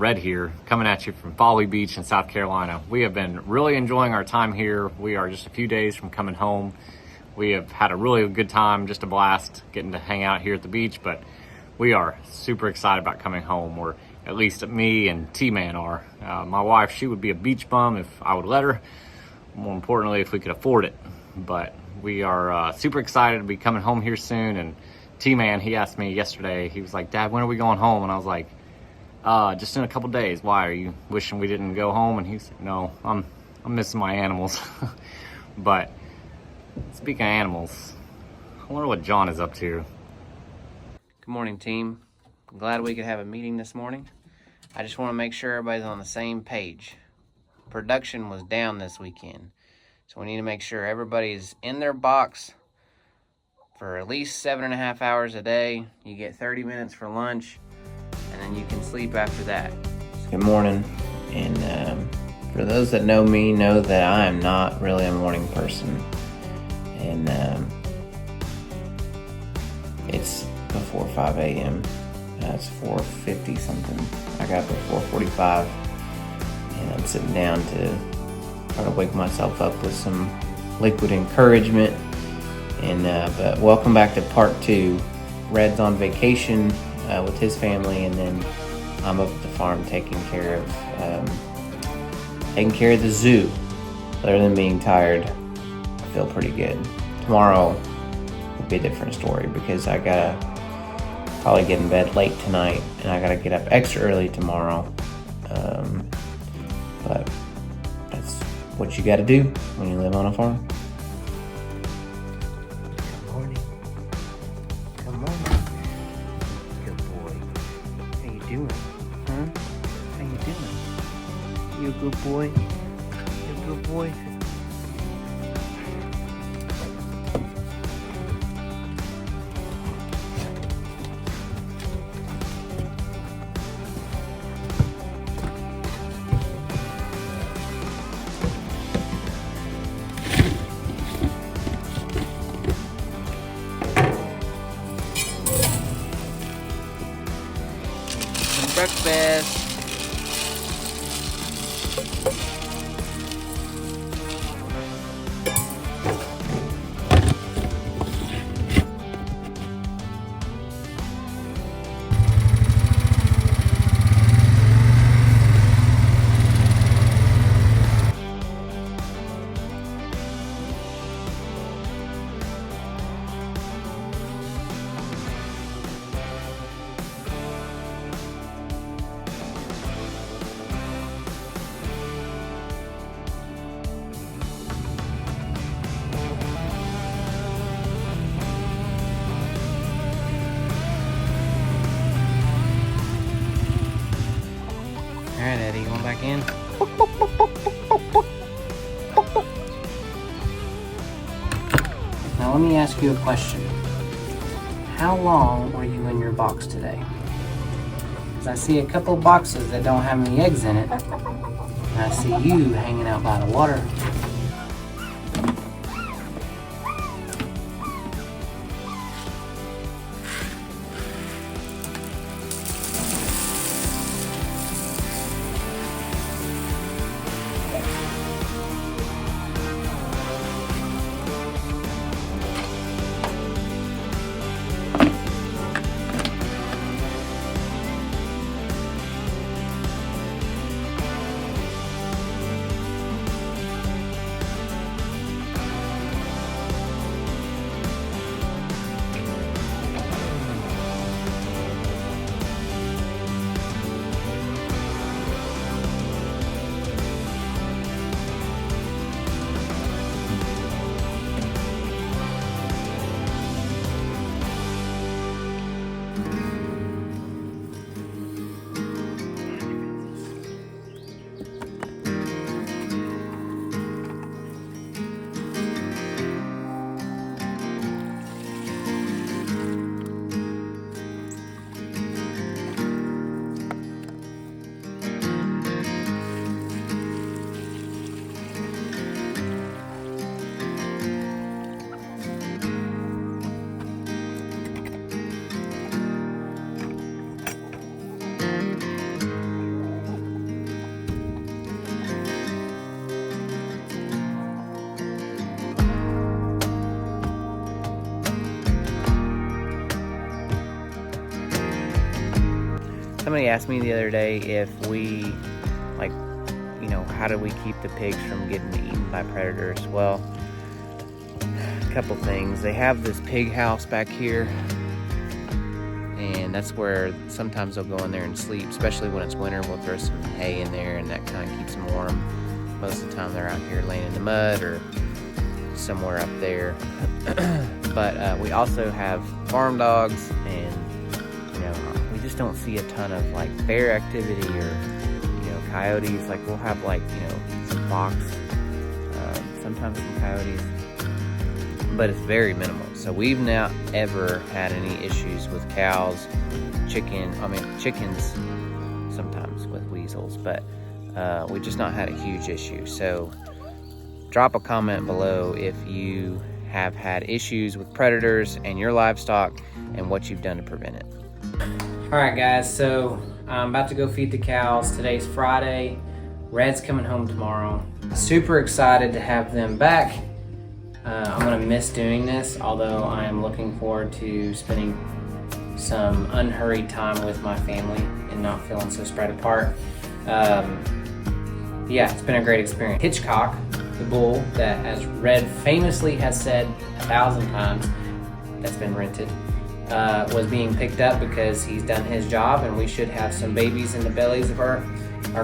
Red here, coming at you from Folly Beach in South Carolina. We have been really enjoying our time here. We are just a few days from coming home. We have had a really good time, just a blast getting to hang out here at the beach, but we are super excited about coming home, or at least me and T-Man are. My wife, she would be a beach bum if I would let her. More importantly, if we could afford it. But we are super excited to be coming home here soon. And T-Man, he asked me yesterday, he was like, "Dad, when are we going home?" And I was like, just in a couple days. Why, are you wishing we didn't go home? And he said, "No, I'm missing my animals." But speaking of animals, I wonder what John is up to. Good morning, team. I'm glad we could have a meeting this morning. I just want to make sure everybody's on the same page. Production was down this weekend, so we need to make sure everybody's in their box for at least 7.5 hours a day. You get 30 minutes for lunch, and then you can sleep after that. Good morning, and for those that know me, know that I am not really a morning person, and it's before 5 a.m. It's 4:50 something. I got up at 4:45, and I'm sitting down to try to wake myself up with some liquid encouragement. And but welcome back to part 2. Red's on vacation with his family, and then I'm up at the farm taking care of the zoo. Other than being tired, I feel pretty good. Tomorrow will be a different story because I gotta probably get in bed late tonight, and I gotta get up extra early tomorrow. But that's what you gotta do when you live on a farm. Good morning. Good morning. Good boy. How you doing? Huh? How you doing? You a good boy? You a good boy? Breakfast. Alright, Eddie, going back in? Now let me ask you a question. How long were you in your box today? Because I see a couple of boxes that don't have any eggs in it. And I see you hanging out by the water. Somebody asked me the other day if we, like, you know, how do we keep the pigs from getting eaten by predators? Well, a couple things. They have this pig house back here, and that's where sometimes they'll go in there and sleep, especially when it's winter. We'll throw some hay in there, and that kind of keeps them warm. Most of the time they're out here laying in the mud or somewhere up there. But we also have farm dogs, and you know, we just don't see a ton of like bear activity or, you know, coyotes. Like we'll have, like, you know, some fox, sometimes some coyotes, but it's very minimal. So we've not ever had any issues with cows, chickens sometimes with weasels, but we just not had a huge issue. So drop a comment below if you have had issues with predators and your livestock and what you've done to prevent it. All right, guys, so I'm about to go feed the cows. Today's Friday. Red's coming home tomorrow. Super excited to have them back. I'm gonna miss doing this, although I am looking forward to spending some unhurried time with my family and not feeling so spread apart. Yeah, it's been a great experience. Hitchcock, the bull that, as Red famously has said 1,000 times, that's been rented, was being picked up because he's done his job, and we should have some babies in the bellies of our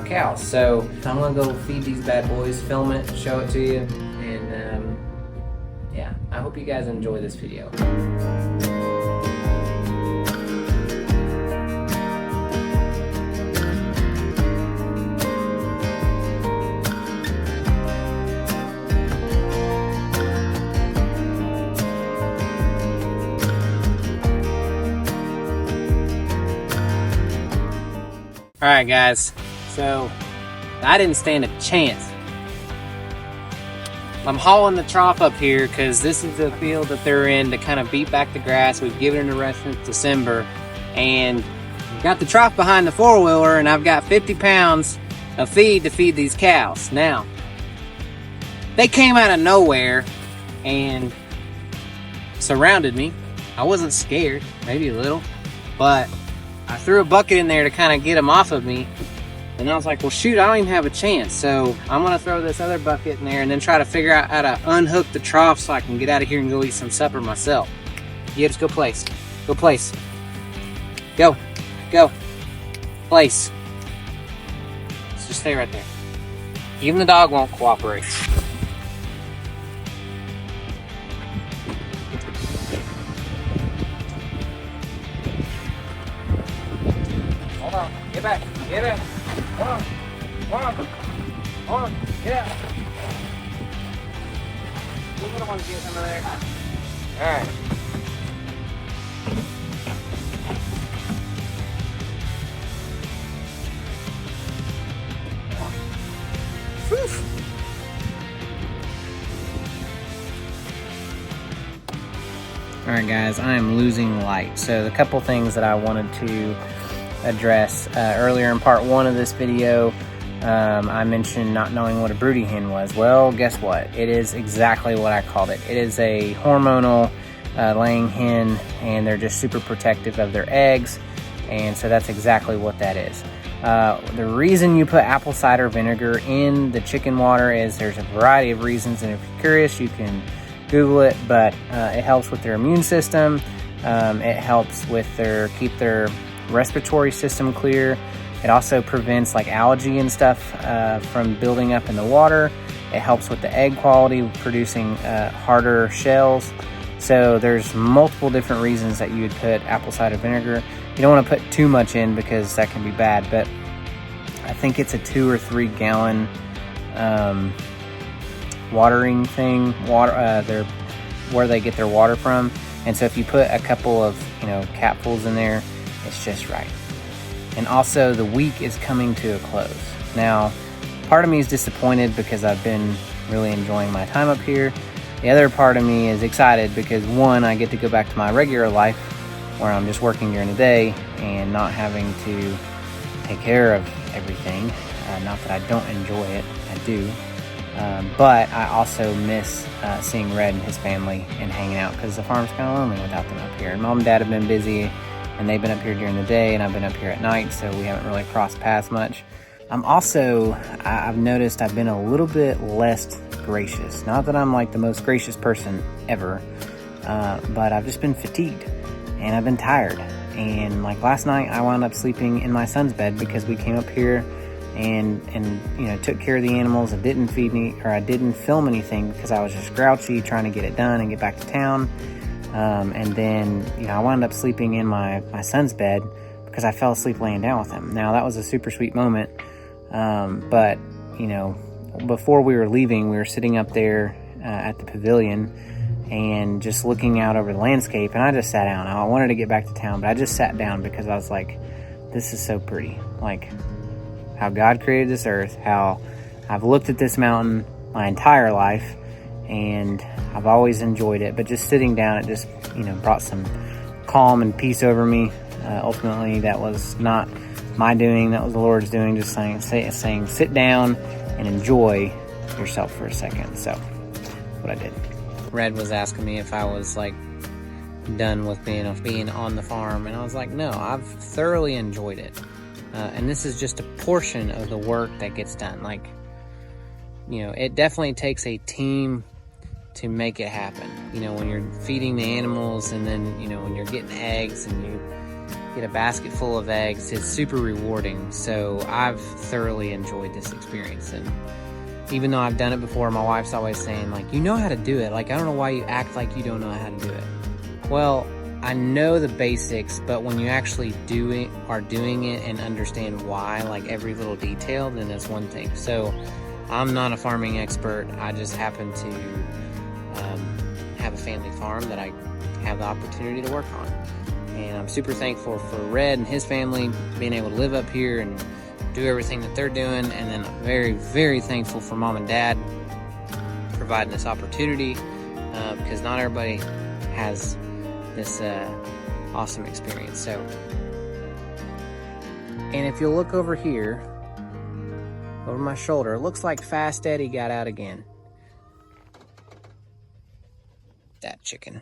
cows. So I'm gonna go feed these bad boys, film it, show it to you, and yeah, I hope you guys enjoy this video. All right, guys, so I didn't stand a chance. I'm hauling the trough up here because this is the field that they're in to kind of beat back the grass. We've given it a rest since December, and got the trough behind the four-wheeler, and I've got 50 pounds of feed to feed these cows. Now, they came out of nowhere and surrounded me. I wasn't scared, maybe a little, but I threw a bucket in there to kind of get them off of me, and I was like, well, shoot, I don't even have a chance. So I'm gonna throw this other bucket in there and then try to figure out how to unhook the trough so I can get out of here and go eat some supper myself. Yeah, just go place. Go place. Go. Go. Place. Let's just stay right there. Even the dog won't cooperate. Hold on. Get back. Get back. Hold on. Hold on. Hold on. Get out. You're gonna want to get some of there. Alright. Alright, guys, I am losing light. So the couple things that I wanted to address earlier in part one of this video, I mentioned not knowing what a broody hen was. Well, guess what? It is exactly what I called it. It is a hormonal laying hen, and they're just super protective of their eggs, and so that's exactly what that is. The reason you put apple cider vinegar in the chicken water is there's a variety of reasons, and if you're curious, you can Google it, but it helps with their immune system. It helps with keep their respiratory system clear. It also prevents like algae and stuff from building up in the water. It helps with the egg quality, producing harder shells. So there's multiple different reasons that you would put apple cider vinegar. You don't want to put too much in because that can be bad, but I think it's a 2 or 3 gallon watering thing, where they get their water from. And so if you put a couple of, capfuls in there, it's just right. And also the week is coming to a close. Now, part of me is disappointed because I've been really enjoying my time up here. The other part of me is excited because, one, I get to go back to my regular life where I'm just working during the day and not having to take care of everything. Not that I don't enjoy it, I do. But I also miss seeing Red and his family and hanging out because the farm's kind of lonely without them up here. And Mom and Dad have been busy, and they've been up here during the day, and I've been up here at night, so we haven't really crossed paths much. I've noticed I've been a little bit less gracious. Not that I'm like the most gracious person ever, but I've just been fatigued and I've been tired. And like last night, I wound up sleeping in my son's bed because we came up here and took care of the animals. I didn't feed I didn't film anything because I was just grouchy trying to get it done and get back to town. And then I wound up sleeping in my son's bed because I fell asleep laying down with him. Now that was a super sweet moment. But before we were leaving, we were sitting up there at the pavilion and just looking out over the landscape, and I just sat down. I wanted to get back to town, but I just sat down because I was like, this is so pretty. Like how God created this earth, how I've looked at this mountain my entire life, and I've always enjoyed it. But just sitting down, it just brought some calm and peace over me. Ultimately, that was not my doing, that was the Lord's doing, just saying sit down and enjoy yourself for a second. So that's what I did. Red was asking me if I was like done with being on the farm, and I was like, no, I've thoroughly enjoyed it. And this is just a portion of the work that gets done. Like, it definitely takes a team to make it happen. When you're feeding the animals, and then, when you're getting eggs and you get a basket full of eggs, it's super rewarding. So I've thoroughly enjoyed this experience. And even though I've done it before, my wife's always saying, like, you know how to do it. Like, I don't know why you act like you don't know how to do it. Well, I know the basics, but when you actually are doing it and understand why, like every little detail, then that's one thing. So I'm not a farming expert. I just happen to have a family farm that I have the opportunity to work on. And I'm super thankful for Red and his family being able to live up here and do everything that they're doing. And then I'm very, very thankful for Mom and Dad providing this opportunity, because not everybody has this awesome experience. So, and if you'll look over here, over my shoulder, it looks like Fast Eddie got out again. That chicken.